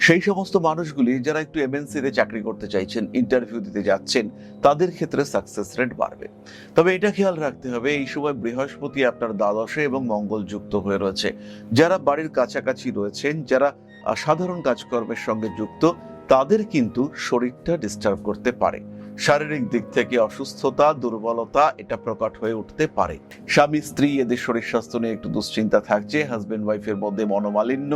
সেই সমস্ত মানুষগুলি যারা একটু এমএনসিতে চাকরি করতে চাইছেন, ইন্টারভিউ দিতে যাচ্ছেন, তাদের ক্ষেত্রে সাকসেস রেট বাড়বে। তবে এটা খেয়াল রাখতে হবে, এই সময় বৃহস্পতি আপনার দ্বাদশে এবং মঙ্গল যুক্ত হয়ে রয়েছে। যারা বাড়ির কাছাকাছি রয়েছেন, যারা সাধারণ কাজকর্মের সঙ্গে যুক্ত, তাদের কিন্তু শরীরটা ডিস্টার্ব করতে পারে। শারীরিক দিক থেকে অসুস্থতা, দুর্বলতা এটা প্রকট হয়ে উঠতে পারে। স্বামী স্ত্রী এদের শরীর স্বাস্থ্য নিয়ে একটু দুশ্চিন্তা থাকছে। হাজবেন্ড ওয়াইফের মধ্যে মনোমালিন্য,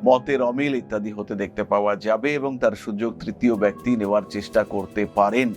মতের অমিল ইত্যাদি হতে দেখতে পাওয়া যাবে এবং তার সুযোগ তৃতীয় ব্যক্তি নেওয়ার চেষ্টা করতে পারেন।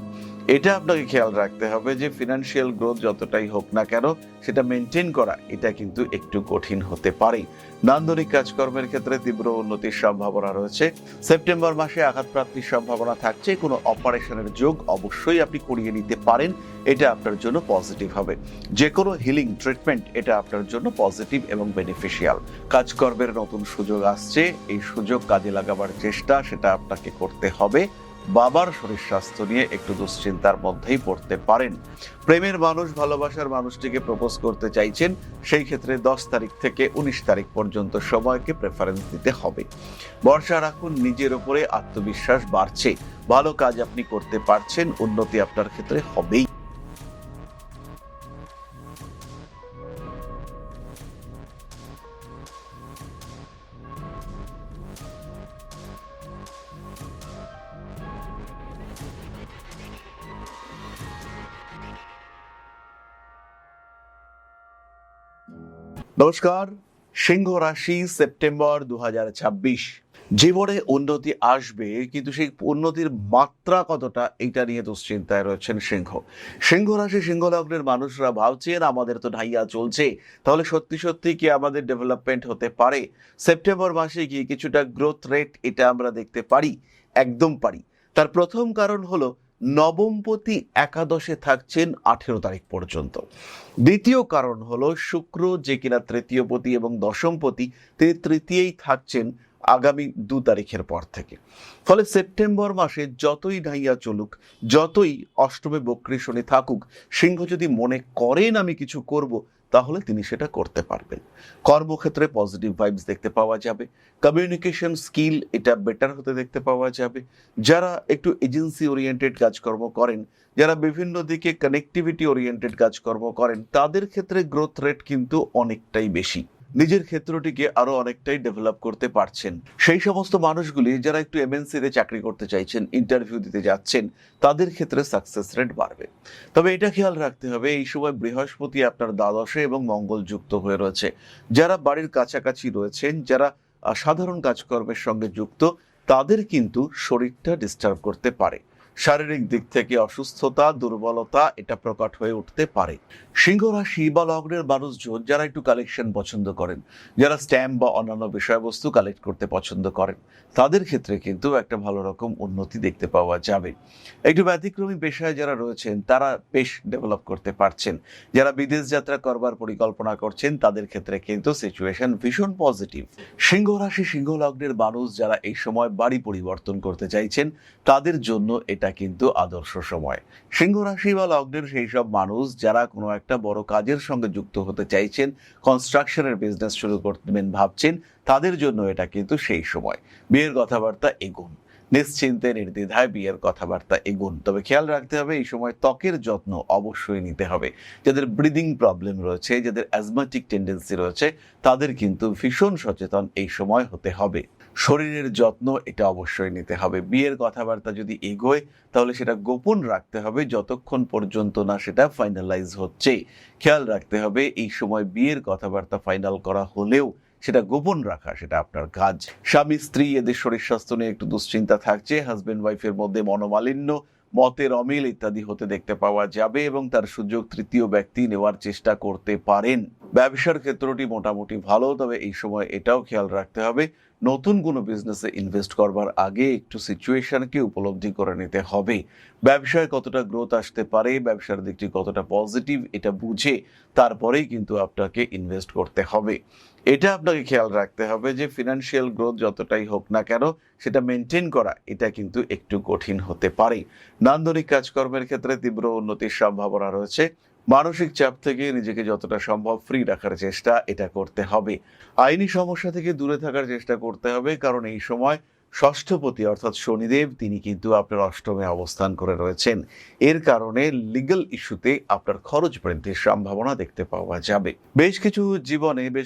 এটা আপনাকে খেয়াল রাখতে হবে যে ফিনান্সিয়াল গ্রোথ যতটাই হোক না কেন, সেটা মেনটেন করা এটা কিন্তু একটু কঠিন হতে পারে। নান্দনিক কাজকর্মের ক্ষেত্রে তীব্র উন্নতির সম্ভাবনা রয়েছে। সেপ্টেম্বর মাসে আঘাতপ্রাপ্তির সম্ভাবনা থাকছে। কোনো অপারেশনের যোগ অবশ্যই আপনি করিয়ে নিতে পারেন, এটা আপনার জন্য পজিটিভ হবে। যে কোনো হিলিং ট্রিটমেন্ট এটা আপনার জন্য পজিটিভ এবং বেনিফিশিয়াল। কাজকর্মের নতুন সুযোগ আসছে, এই সুযোগ কাজে লাগাবার চেষ্টা সেটা আপনাকে করতে হবে। বাবার শরীর স্বাস্থ্য নিয়ে একটু দুশ্চিন্তার মধ্যেই পড়তে পারেন। প্রেমের মানুষ ভালোবাসার মানুষটিকে প্রপোজ করতে চাইছেন, সেই ক্ষেত্রে 10 তারিখ থেকে 19 তারিখ পর্যন্ত সময়কে প্রেফারেন্স দিতে হবে। ভরসা রাখুন, নিজের উপরে আত্মবিশ্বাস বাড়ছে, ভালো কাজ আপনি করতে পারছেন, উন্নতি আপনার ক্ষেত্রে হবেই। নমস্কার, সিংহ রাশি, সেপ্টেম্বর 2026। জীবনে উন্নতি আসবে, কিন্তু সেই উন্নতির মাত্রা কতটা এটা নিয়ে দুশ্চিন্তায় রয়েছেন সিংহ রাশি, সিংহ লগ্নের মানুষরা ভাবছেন আমাদের তো ঢাইয়া চলছে, তাহলে সত্যি সত্যি কি আমাদের ডেভেলপমেন্ট হতে পারে? সেপ্টেম্বর মাসে কি কিছুটা গ্রোথ রেট এটা আমরা দেখতে পারি? একদম পারি। তার প্রথম কারণ হলো নবমপতি একাদশে থাকছেন 18 তারিখ পর্যন্ত। দ্বিতীয় কারণ হলো শুক্র, যে কিনা তৃতীয়পতি এবং দশমপতি, তিনি তৃতীয়েই থাকছেন আগামী 2 তারিখের পর থেকে। ফলে সেপ্টেম্বর মাসে যতই ঢাইয়া চলুক, যতই অষ্টমে বক্রী শনি থাকুক, সিংহ যদি মনে করেন আমি কিছু করব, তাহলে তিনি সেটা করতে পারবেন। কর্মক্ষেত্রে পজিটিভ ভাইবস দেখতে পাওয়া যাবে। কমিউনিকেশন স্কিল এটা বেটার হতে দেখতে পাওয়া যাবে। যারা একটু এজেন্সি ওরিয়েন্টেড কাজকর্ম করেন, যারা বিভিন্ন দিকে কানেক্টিভিটি ওরিয়েন্টেড কাজকর্ম করেন, তাদের ক্ষেত্রে গ্রোথ রেট কিন্তু অনেকটাই বেশি। নিজের ক্ষেত্রটিকে আরো অনেকটাই ডেভেলপ করতে পারছেন। সেই সমস্ত মানুষগুলি যারা একটু এমএনসিতে চাকরি করতে চাইছেন, ইন্টারভিউ দিতে যাচ্ছেন, তাদের ক্ষেত্রে সাকসেস রেট বাড়বে। তবে এটা খেয়াল রাখতে হবে, এই সময় বৃহস্পতি আপনার দ্বাদশে এবং মঙ্গল যুক্ত হয়ে রয়েছে। যারা বাড়ির কাছাকাছি রয়েছেন, যারা সাধারণ কাজকর্মের সঙ্গে যুক্ত, তাদের কিন্তু শরীরটা ডিস্টার্ব করতে পারে। শারীরিক দিক থেকে অসুস্থতা, দুর্বলতা এটা প্রকট হয়ে উঠতে পারে। সিংহ রাশি বা লগ্নের মানুষজন যারা একটু কালেকশন পছন্দ করেন, যারা স্ট্যাম্প বা অন্যান্য বিষয়বস্তু কালেক্ট করতে পছন্দ করেন, তাদের ক্ষেত্রে কিন্তু একটা ভালো রকম উন্নতি দেখতে পাওয়া যাবে। একটু ব্যতিক্রমী পেশায় যারা রয়েছেন, তারা বেশ ডেভেলপ করতে পারছেন। যারা বিদেশ যাত্রা করবার পরিকল্পনা করছেন, তাদের ক্ষেত্রে কিন্তু সিচুয়েশন ভীষণ পজিটিভ। সিংহ রাশি, সিংহ লগ্নের মানুষ যারা এই সময় বাড়ি পরিবর্তন করতে চাইছেন, তাদের জন্য এটা কিন্তু আদর্শ সময়। সিংহ রাশি বা লগ্নের সেই সব মানুষ যারা কোনো একটা বড় কাজের সঙ্গে যুক্ত হতে চাইছেন, কনস্ট্রাকশনের বিজনেস শুরু করবেন ভাবছেন, তাদের জন্য এটা কিন্তু সেই সময়। বিয়ের কথাবার্তা এগুন, নিশ্চিন্তে নির্দ্বিধায় বিয়ের কথাবার্তা এগুন। তবে খেয়াল রাখতে হবে, এই সময় ত্বকের যত্ন অবশ্যই নিতে হবে। যাদের ব্রিদিং প্রবলেম রয়েছে, যাদের অ্যাজমাটিক টেন্ডেন্সি রয়েছে, তাদের কিন্তু ভীষণ সচেতন এই সময় হতে হবে। শরীরের যত্ন এটা অবশ্যই নিতে হবে। বিয়ের কথাবার্তা যদি এগোয়, তাহলে সেটা গোপন রাখতে হবে যতক্ষণ পর্যন্ত না সেটা ফাইনালাইজ হচ্ছে। খেয়াল রাখতে হবে, এই সময় বিয়ের কথাবার্তা ফাইনাল করা হলেও সেটা গোপন রাখা সেটা আপনার কাজ। স্বামী স্ত্রী এদের শরীর স্বাস্থ্য নিয়ে একটু দুশ্চিন্তা থাকছে। হাজবেন্ড ওয়াইফের মধ্যে মনোমালিন্য, মতের অমিল ইত্যাদি হতে দেখতে পাওয়া যাবে এবং তার সুযোগ তৃতীয় ব্যক্তি নেওয়ার চেষ্টা করতে পারেন। ব্যবসার ক্ষেত্রটি মোটামুটি ভালো, তবে এই সময় এটাও খেয়াল রাখতে হবে, নতুন কোনো বিজনেসে ইনভেস্ট করবার আগে একটু সিচুয়েশনকে উপলব্ধি করে নিতে হবে। ব্যবসায় কতটা গ্রোথ আসতে পারে, ব্যবসার দিকটি কতটা পজিটিভ, এটা বুঝে তারপরেই কিন্তু আপনাকে ইনভেস্ট করতে হবে। এটা আপনাকে খেয়াল রাখতে হবে যে ফিনান্সিয়াল গ্রোথ যতটাই হোক না কেন, সেটা মেনটেন করা এটা কিন্তু একটু কঠিন হতে পারে। নান্দনিক কাজকর্মের ক্ষেত্রে তীব্র উন্নতির সম্ভাবনা রয়েছে। মানসিক চাপ থেকে নিজেকে যতটা সম্ভব ফ্রি রাখার চেষ্টা এটা করতে হবে। আইনি সমস্যা থেকে দূরে থাকার চেষ্টা করতে হবে, কারণ এই সময় ষষ্ঠপতি অর্থাৎ শনিদেব তিনি কিন্তু আপনার অষ্টমে অবস্থান করে রয়েছেন। এর কারণে লিগ্যাল ইস্যুতে আপনার খরচ বৃদ্ধির সম্ভাবনা দেখতে পাওয়া যাবে। বেশ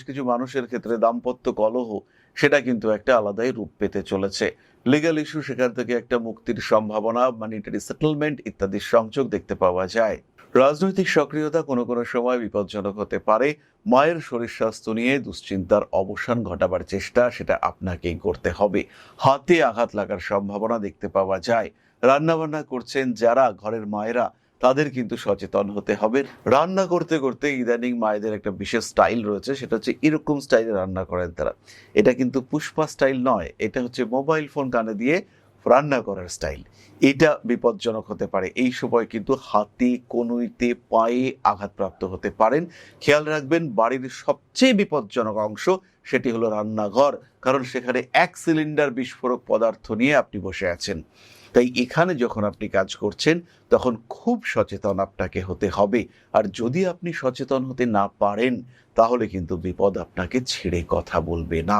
কিছু মানুষের ক্ষেত্রে দাম্পত্য কলহ সেটা কিন্তু একটা আলাদাই রূপ পেতে চলেছে। লিগ্যাল ইস্যু সেখান থেকে একটা মুক্তির সম্ভাবনা, মানিটারি সেটেলমেন্ট ইত্যাদির সংযোগ দেখতে পাওয়া যায়। রাজনৈতিক সক্রিয়তা কোনো কোনো সময় বিপজ্জনক হতে পারে। মায়ের শরীর স্বাস্থ্য নিয়ে দুশ্চিন্তার অবসান ঘটাবার চেষ্টা সেটা আপনাকেই করতে হবে। হাতে আঘাত লাগার সম্ভাবনা দেখতে পাওয়া যায়। রান্নাবান্না করছেন যারা ঘরের মায়েরা, তাদের কিন্তু সচেতন হতে হবে। রান্না করতে করতে ইদানিং মায়েদের একটা বিশেষ স্টাইল রয়েছে, সেটা হচ্ছে এরকম স্টাইলে রান্না করেন তারা। এটা কিন্তু পুষ্পা স্টাইল নয়, এটা হচ্ছে মোবাইল ফোন কানে দিয়ে রান্না করার স্টাইল। এটা বিপজ্জনক হতে পারে। এই সময় কিন্তু হাতে, কনুইতে, পায়ে আঘাতপ্রাপ্ত হতে পারেন। খেয়াল রাখবেন, বাড়ির সবচেয়ে বিপজ্জনক অংশ সেটি হলো রান্নাঘর, কারণ সেখানে 1 সিলিন্ডার বিস্ফোরক পদার্থ নিয়ে আপনি বসে আছেন। তাই এখানে যখন আপনি কাজ করছেন তখন খুব সচেতন আপনাকে হতে হবে। আর যদি আপনি সচেতন হতে না পারেন তাহলে কিন্তু বিপদ আপনাকে ছেড়ে কথা বলবে না।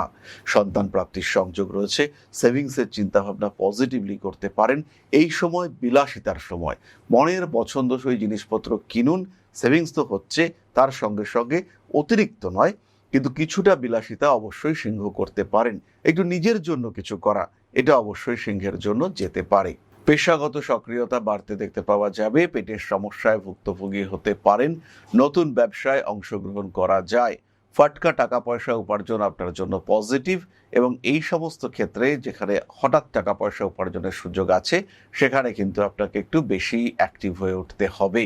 সন্তান প্রাপ্তির সংযোগ রয়েছে। সেভিংসের চিন্তাভাবনা পজিটিভলি করতে পারেন। এই সময় বিলাসিতার সময়, মনের পছন্দসই জিনিসপত্র কিনুন। সেভিংস তো হচ্ছে, তার সঙ্গে সঙ্গে অতিরিক্ত নয়, কিন্তু কিছুটা বিলাসিতা অবশ্যই সিংহ করতে পারেন। একটু নিজের জন্য কিছু করা, এটা অবশ্যই সিংহের জন্য যেতে পারে। পেশাগত সক্রিয়তা বাড়তে দেখতে পাওয়া যাবে। পেটের সমস্যায় ভুক্তভোগী হতে পারেন। নতুন ব্যবসায় অংশগ্রহণ করা যায়। ফাটকা টাকা পয়সা উপার্জন আপনার জন্য পজিটিভ, এবং এই সমস্ত ক্ষেত্রে যেখানে হঠাৎ টাকা পয়সা উপার্জনের সুযোগ আছে সেখানে কিন্তু আপনাকে একটু বেশি অ্যাক্টিভ হয়ে উঠতে হবে।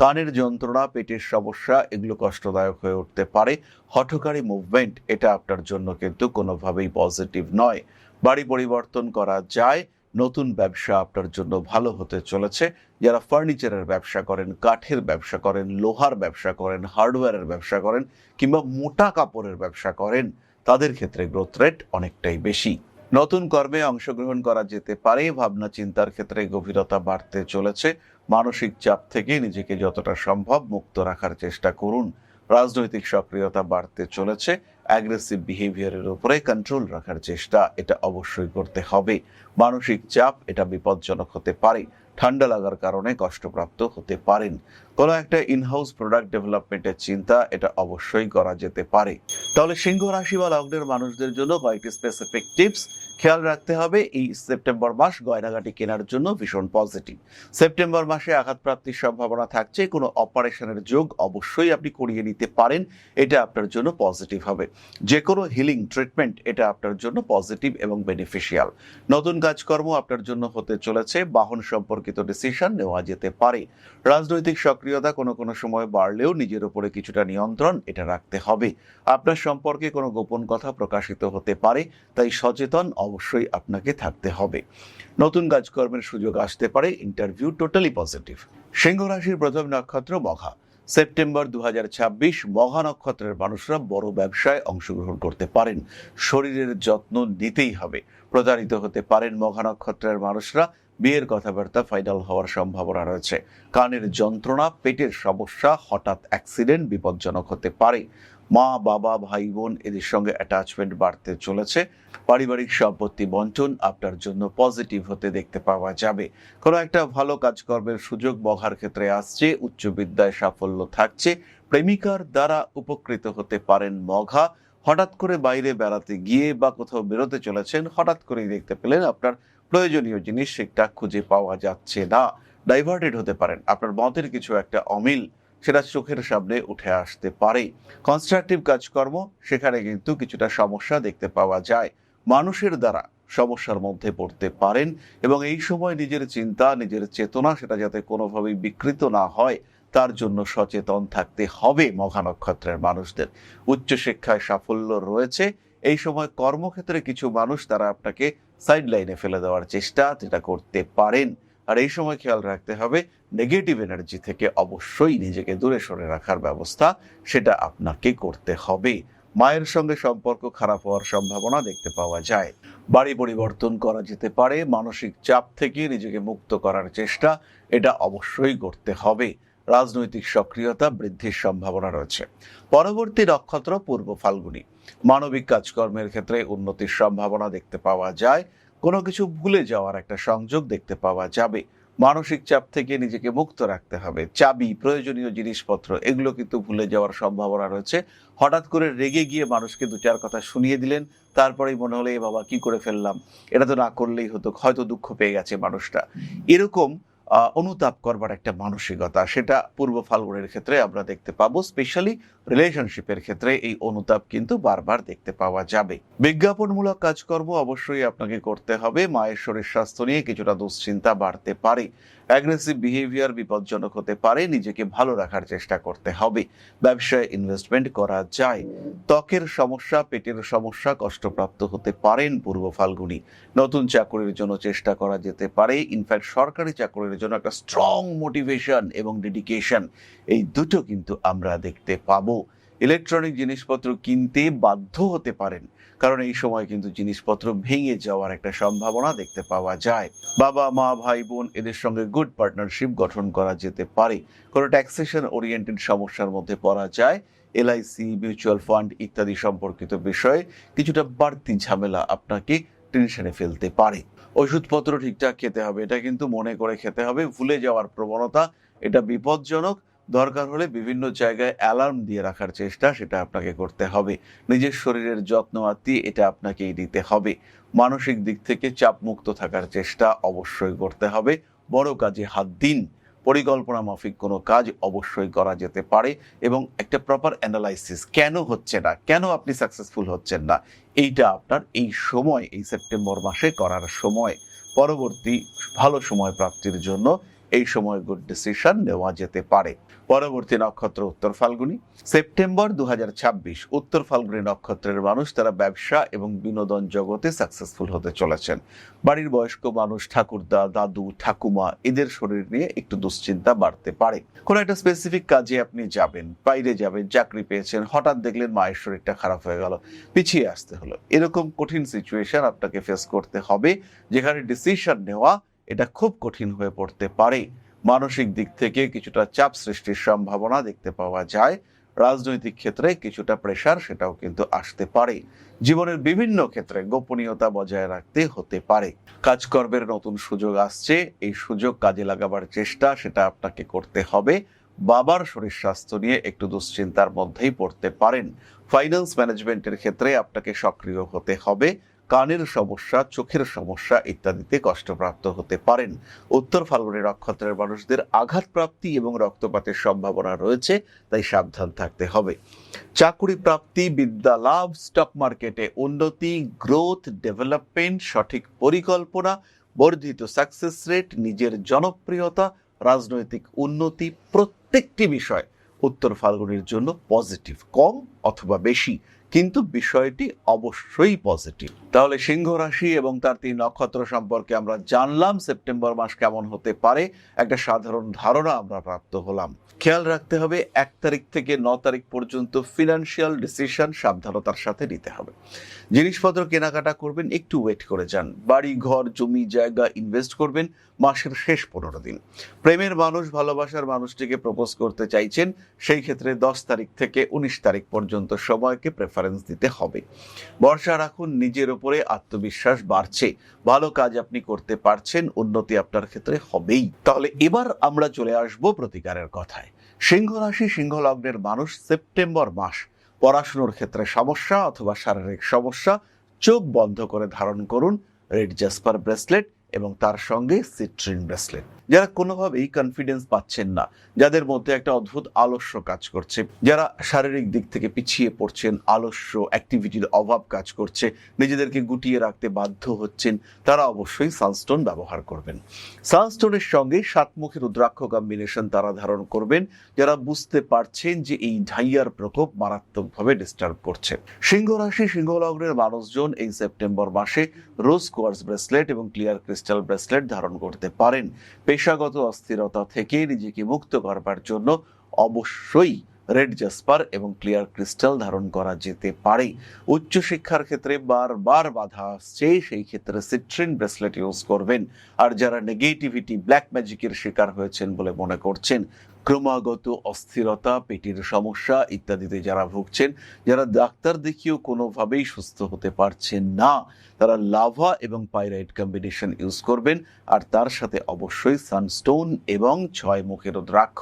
কানের যন্ত্রণা, পেটের সমস্যা এগুলো কষ্টদায়ক হয়ে উঠতে পারে। হঠকারী মুভমেন্ট এটা আপনার জন্য কিন্তু কোনোভাবেই পজিটিভ নয়। বাড়ি পরিবর্তন করা যায়। নতুন ব্যবসা আপনার জন্য ভালো হতে চলেছে। যারা ফার্নিচারের ব্যবসা করেন, কাঠের ব্যবসা করেন, লোহার ব্যবসা করেন, হার্ডওয়্যারের ব্যবসা করেন, কিংবা মোটা কাপড়ের ব্যবসা করেন, তাদের ক্ষেত্রে গ্রোথ রেট অনেকটাই বেশি। নতুন কর্মে অংশগ্রহণ করা যেতে পারে। ভাবনা চিন্তার ক্ষেত্রে গভীরতা বাড়তে চলেছে। মানসিক চাপ থেকে নিজেকে যতটা সম্ভব মুক্ত রাখার চেষ্টা করুন। রাজনৈতিক সক্রিয়তা বাড়তে চলেছে। অ্যাগ্রেসিভ বিহেভিয়ারের উপরে কন্ট্রোল রাখার চেষ্টা এটা অবশ্যই করতে হবে। মানসিক চাপ এটা বিপজ্জনক হতে পারে। ঠান্ডা লাগার কারণে কষ্টপ্রাপ্ত হতে পারেন। কোনো একটা ইনহাউস প্রোডাক্ট ডেভেলপমেন্টের চিন্তা এটা অবশ্যই করা যেতে পারে। তাহলে সিংহ রাশি বা লগ্নের মানুষদের জন্য কয়েকটি স্পেসিফিক টিপস খেয়াল রাখতে হবে। এই সেপ্টেম্বর মাস গয়নাগাটি কেনার জন্য ভীষণ পজিটিভ। সেপ্টেম্বর মাসে আঘাতপ্রাপ্তির সম্ভাবনা থাকছে। কোনো অপারেশনের যোগ অবশ্যই আপনি করিয়ে নিতে পারেন, এটা আপনার জন্য পজিটিভ হবে। যে কোনো হিলিং ট্রিটমেন্ট এটা আপনার জন্য পজিটিভ এবং বেনিফিশিয়াল। নতুন কাজকর্ম আপনার জন্য হতে চলেছে। বাহন সম্পর্কিত ডিসিশন নেওয়া যেতে পারে। রাজনৈতিক সক্রিয়তা কোনো কোনো সময় বাড়লেও নিজের উপরে কিছুটা নিয়ন্ত্রণ এটা রাখতে হবে। আপনার সম্পর্কে কোনো গোপন কথা প্রকাশিত হতে পারে, তাই সচেতন অবশ্যই আপনাকে থাকতে হবে। নতুন কাজকর্মের সুযোগ আসতে পারে। Interview totally positive. সিংহ রাশির প্রথম নক্ষত্র মঘা। সেপ্টেম্বর 2026 মঘা নক্ষত্রের মানুষরা বড় ব্যবসায় অংশগ্রহণ করতে পারেন। শরীরের যত্ন নিতেই হবে। প্রতারিত হতে পারেন মঘা নক্ষত্রের মানুষরা। বিয়ের কথাবার্তা ফাইনাল হওয়ার সম্ভাবনা রয়েছে। কানের যন্ত্রণা, পেটের সমস্যা, হঠাৎ অ্যাক্সিডেন্ট বিপজ্জনক হতে পারে। মা, বাবা, ভাই, বোন এদের সঙ্গে অ্যাটাচমেন্ট বাড়তে চলেছে। পারিবারিক সম্পত্তি বন্টন আপনার জন্য পজিটিভ হতে দেখতে পাওয়া যাবে। কোনো একটা ভালো কাজকর্মের সুযোগ মঘার ক্ষেত্রে আসছে। উচ্চ বিদ্যায় সাফল্য থাকছে। প্রেমিকার দ্বারা উপকৃত হতে পারেন মঘা। হঠাৎ করে বাইরে বেড়াতে গিয়ে বা কোথাও বেরোতে চলেছেন, হঠাৎ করেই দেখতে পেলেন আপনার প্রয়োজনীয় জিনিস সেটা খুঁজে পাওয়া যাচ্ছে না। ডাইভার্টেড হতে পারেন। আপনার মতের কিছু একটা অমিল সেটা চোখের সামনে উঠে আসতে পারে। কনস্ট্রাকটিভ কাজকর্ম সেখানে কিন্তু কিছুটা সমস্যা দেখতে পাওয়া যায়। মানুষের দ্বারা সমস্যার মধ্যে পড়তে পারেন, এবং এই সময় নিজের চিন্তা, নিজের চেতনা সেটা যাতে কোনোভাবেই বিকৃত না হয় তার জন্য সচেতন থাকতে হবে মঘা নক্ষত্রের মানুষদের। উচ্চশিক্ষায় সাফল্য রয়েছে। এই সময় কর্মক্ষেত্রে কিছু মানুষ তারা আপনাকে সাইড লাইনে ফেলে দেওয়ার চেষ্টা যেটা করতে পারেন। আর এই সময় খেয়াল রাখতে হবে নেগেটিভ এনার্জি থেকে অবশ্যই নিজেকে দূরে সরে রাখার ব্যবস্থা সেটা আপনাকে করতে হবে। মায়ের সঙ্গে সম্পর্ক খারাপ হওয়ার সম্ভাবনা দেখতে পাওয়া যায়। বাড়ি পরিবর্তন করা যেতে পারে। মানসিক চাপ থেকে নিজেকে মুক্ত করার চেষ্টা এটা অবশ্যই করতে হবে। রাজনৈতিক সক্রিয়তা বৃদ্ধির সম্ভাবনা রয়েছে। পরবর্তী নক্ষত্র পূর্ব ফাল্গুনী। মানবিক কাজকর্মের ক্ষেত্রে উন্নতির সম্ভাবনা দেখতে পাওয়া যায়। কোনো কিছু ভুলে যাওয়ার একটা সংযোগ দেখতে পাওয়া যাবে। মানসিক চাপ থেকে নিজেকে মুক্ত রাখতে হবে। চাবি, প্রয়োজনীয় জিনিসপত্র এগুলো কিন্তু ভুলে যাওয়ার সম্ভাবনা রয়েছে। হঠাৎ করে রেগে গিয়ে মানুষকে দু চার কথা শুনিয়ে দিলেন, তারপরেই মনে হলো এ বাবা কি করে ফেললাম, এটা তো না করলেই হতো, হয়তো দুঃখ পেয়ে গেছে মানুষটা, এরকম অনুতাপ করবার একটা মানসিকতা, সেটা পূর্ব ফাল্গুনের ক্ষেত্রে আমরা দেখতে পাবো। স্পেশালি রিলেশনশিপের ক্ষেত্রে এই অনুতাপ কিন্তু বারবার দেখতে পাওয়া যাবে। বিজ্ঞাপনমূলক কাজকর্ম অবশ্যই আপনাকে করতে হবে। মায়ের শরীর স্বাস্থ্য নিয়ে কিছুটা দুশ্চিন্তা বাড়তে পারে। অ্যাগ্রেসিভ বিহেভিয়ার বিপজ্জনক হতে পারে। নিজেকে ভালো রাখার চেষ্টা করতে হবে। ব্যবসায় ইনভেস্টমেন্ট করা যায়। ত্বকের সমস্যা, পেটের সমস্যা, কষ্টপ্রাপ্ত হতে পারেন পূর্ব ফাল্গুনী। নতুন চাকরির জন্য চেষ্টা করা যেতে পারে। ইনফ্যাক্ট সরকারি চাকরির জন্য একটা স্ট্রং মোটিভেশন এবং ডেডিকেশন, এই দুটো কিন্তু আমরা দেখতে পাবো। ইলেকট্রনিক জিনিসপত্র কিনতে বাধ্য হতে পারেন, কারণ এই সময় কিন্তু জিনিসপত্র ভেঙে যাওয়ার একটা সম্ভাবনা দেখতে পাওয়া যায়। বাবা মা, ভাই বোন এদের সঙ্গে গুড পার্টনারশিপ গঠন করা যেতে পারে। কোনো ট্যাক্সেশন ওরিয়েন্টেড সমস্যার মধ্যে পড়া যায়। এলআইসি, মিউচুয়াল ফান্ড ইত্যাদি সম্পর্কিত বিষয়ে কিছুটা বাড়তি ঝামেলা আপনাকে টেনশনে ফেলতে পারে। ওষুধপত্র ঠিকঠাক খেতে হবে, এটা কিন্তু মনে করে খেতে হবে। ভুলে যাওয়ার প্রবণতা, এটা বিপজ্জনক। দরকার হলে বিভিন্ন জায়গায় অ্যালার্ম দিয়ে রাখার চেষ্টা, সেটা আপনাকে করতে হবে। নিজের শরীরের যত্ন আত্মি এটা আপনাকেই দিতে হবে। মানসিক দিক থেকে চাপমুক্ত থাকার চেষ্টা অবশ্যই করতে হবে। বড় কাজে হাত দিন। পরিকল্পনা মাফিক কোনো কাজ অবশ্যই করা যেতে পারে এবং একটা প্রপার অ্যানালাইসিস, কেন হচ্ছে না, কেন আপনি সাকসেসফুল হচ্ছেন না, এইটা আপনার এই সময়, এই সেপ্টেম্বর মাসে করার সময়। পরবর্তী ভালো সময় প্রাপ্তির জন্য এই সময় গুড ডিসিশন নেওয়া যেতে পারে। পরবর্তী নক্ষত্র উত্তর ফাল্গুনী। সেপ্টেম্বর 2026 উত্তর ফাল্গুনী নক্ষত্রের মানুষ তারা ব্যবসা এবং বিনোদন জগতে সাকসেসফুল হতে চলেছেন। বাড়ির বয়স্ক মানুষ, ঠাকুরদা, দাদু, ঠাকুমা এদের শরীর নিয়ে একটু দুশ্চিন্তা বাড়তে পারে। কোনো একটা স্পেসিফিক কাজে আপনি যাবেন, বাইরে যাবেন, চাকরি পেয়েছেন, হঠাৎ দেখলেন মায়ের শরীরটা খারাপ হয়ে গেল, পিছিয়ে আসতে হলো। এরকম কঠিন সিচুয়েশন আপনাকে ফেস করতে হবে, যেখানে ডিসিশন নেওয়া এটা খুব কঠিন হয়ে পড়তে পারে। মানসিক দিক থেকে কিছুটা চাপ সৃষ্টির সম্ভাবনা দেখতে পাওয়া যায়। রাজনৈতিক ক্ষেত্রে কিছুটা প্রেসার, সেটাও কিন্তু আসতে পারে। জীবনের বিভিন্ন ক্ষেত্রে গোপনীয়তা বজায় রাখতে হতে পারে। কাজকর্মের নতুন সুযোগ আসছে, এই সুযোগ কাজে লাগাবার চেষ্টা সেটা আপনাকে করতে হবে। বাবার শরীর স্বাস্থ্য নিয়ে একটু দুশ্চিন্তার মধ্যেই পড়তে পারেন। ফাইন্যান্স ম্যানেজমেন্টের ক্ষেত্রে আপনাকে সক্রিয় হতে হবে। কানের সমস্যা, চোখের সমস্যা ইত্যাদিতে কষ্টপ্রাপ্ত হতে পারেন। উত্তর ফাল্গুনী নক্ষত্রের মানুষদের আঘাতপ্রাপ্তি এবং রক্তপাতের সম্ভাবনা রয়েছে, তাই সাবধান থাকতে হবে। চাকরি প্রাপ্তি, বিদ্যা লাভ, স্টক মার্কেটে উন্নতি, গ্রোথ, ডেভেলপমেন্ট, সঠিক পরিকল্পনা, বর্ধিত সাকসেস রেট, নিজের জনপ্রিয়তা, রাজনৈতিক উন্নতি, প্রত্যেকটি বিষয় উত্তর ফাল্গুনীর জন্য পজিটিভ, কম অথবা বেশি, কিন্তু বিষয়টি অবশ্যই পজিটিভ। তাহলে সিংহ রাশি এবং তার 3 নক্ষত্র সম্পর্কে আমরা জানলাম। সেপ্টেম্বর মাস কেমন হতে পারে একটা সাধারণ ধারণা আমরা প্রাপ্ত হলাম। খেয়াল রাখতে হবে 1 তারিখ থেকে 9 তারিখ পর্যন্ত ফিনান্সিয়াল ডিসিশন সাবধানতার সাথে নিতে হবে। জিনিসপত্র কেনাকাটা করবেন, একটু ওয়েট করে যান। বাড়ি, ঘর, জমি জায়গা ইনভেস্ট করবেন মাসের শেষ 15 দিন। প্রেমের মানুষ, ভালোবাসার মানুষটিকে প্রপোজ করতে চাইছেন, সেই ক্ষেত্রে 10 তারিখ থেকে 19 তারিখ পর্যন্ত সময়কে প্রেফারেন্স দিতে হবে। ভরসা রাখুন, নিজের উপরে আত্মবিশ্বাস বাড়ছে, ভালো কাজ আপনি করতে পারছেন, উন্নতি আপনার ক্ষেত্রে হবেই। তাহলে এবার আমরা চলে আসব প্রতিকারের কথায়। সিংহ রাশি, সিংহ লগ্নের মানুষ সেপ্টেম্বর মাস পড়াশোনার ক্ষেত্রে সমস্যা অথবা শারীরিক সমস্যা, চোখ বন্ধ করে ধারণ করুন রেড জাসপার ব্রেসলেট এবং তার সঙ্গে সিট্রিন ব্রেসলেট। যারা কোনোভাবেই কনফিডেন্স পাচ্ছেন না, যাদের মধ্যে একটা অদ্ভুত আলস্য কাজ করছে, যারা শারীরিক দিক থেকে পিছিয়ে পড়ছেন, আলস্য, অ্যাক্টিভিটির অভাব কাজ করছে, নিজেদেরকে গুটিয়ে রাখতে বাধ্য হচ্ছেন, তারা অবশ্যই সানস্টোন ব্যবহার করবেন। সানস্টোনের সঙ্গে 7 মুখী রুদ্রাক্ষ কম্বিনেশন তারা ধারণ করবেন, যারা বুঝতে পারছেন যে এই ঢাইয়ার প্রকোপ মারাত্মকভাবে ডিস্টার্ব করছে। সিংহ রাশি, সিংহ লগ্নের মানুষজন এই সেপ্টেম্বর মাসে রোজ কোয়ার্টজ ব্রেসলেট এবং ক্লিয়ার ক্রিস্টাল ব্রেসলেট ধারণ করতে পারেন। পেশাগত অস্থিরতা থেকে নিজেকে মুক্ত করবার জন্য অবশ্যই রেড জাসপার এবং ক্লিয়ার ক্রিস্টাল ধারণ করা যেতে পারে। উচ্চশিক্ষার ক্ষেত্রে বারবার বাধা আসছে, সেই ক্ষেত্রে সিট্রিন ব্রেসলেট ইউজ করবেন। আর যারা নেগেটিভিটি, ব্ল্যাক ম্যাজিকের শিকার হয়েছেন বলে মনে করছেন, ক্রমাগত অস্থিরতা, পেটের সমস্যা ইত্যাদিতে যারা ভুগছেন, যারা ডাক্তার দেখিয়েও কোনোভাবেই সুস্থ হতে পারছেন না, তারা লাভা এবং পাইরাইট কম্বিনেশন ইউজ করবেন। আর তার সাথে অবশ্যই সানস্টোন এবং 6 মুখের রুদ্রাক্ষ।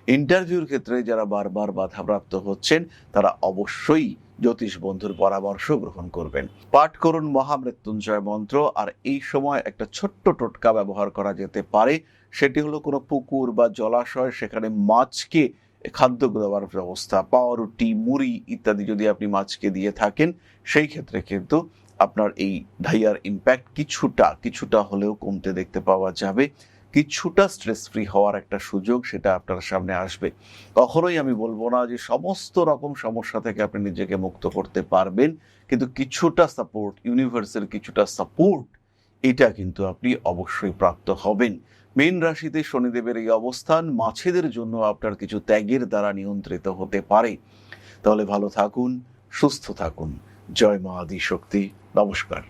ইন্টারভিউর ক্ষেত্রে যারা বারবার বাধাপ্রাপ্ত হচ্ছেন, তারা অবশ্যই জ্যোতিষ বন্ধুর পরামর্শ গ্রহণ করবেন। পাঠ করুন মহামৃত্যুঞ্জয় মন্ত্র। আর এই সময় একটা ছোট্ট টোটকা ব্যবহার করা যেতে পারে, সেটি হলো কোনো পুকুর বা জলাশয়, সেখানে মাছকে খাদ্য দেওয়ার ব্যবস্থা, পাউরুটি, মুড়ি ইত্যাদি যদি আপনি মাছকে দিয়ে থাকেন, সেই ক্ষেত্রে কিন্তু আপনার এই ঢাইয়ার ইম্প্যাক্ট কিছুটা হলেও কমতে দেখতে পাওয়া যাবে। কিছুটা স্ট্রেস ফ্রি হওয়ার একটা সুযোগ সেটা আপনার সামনে আসবে। কখনোই আমি বলবো না যে সমস্ত রকম সমস্যা থেকে আপনি নিজেকে মুক্ত করতে পারবেন, কিন্তু কিছুটা সাপোর্ট, ইউনিভার্সের কিছুটা সাপোর্ট, এটা কিন্তু আপনি অবশ্যই প্রাপ্ত হবেন। মীন রাশিতে শনিদেবের এই অবস্থান মাছেদের জন্য আপনার কিছু ত্যাগের দ্বারা নিয়ন্ত্রিত হতে পারে। তাহলে ভালো থাকুন, সুস্থ থাকুন। জয় মা আদি শক্তি। নমস্কার।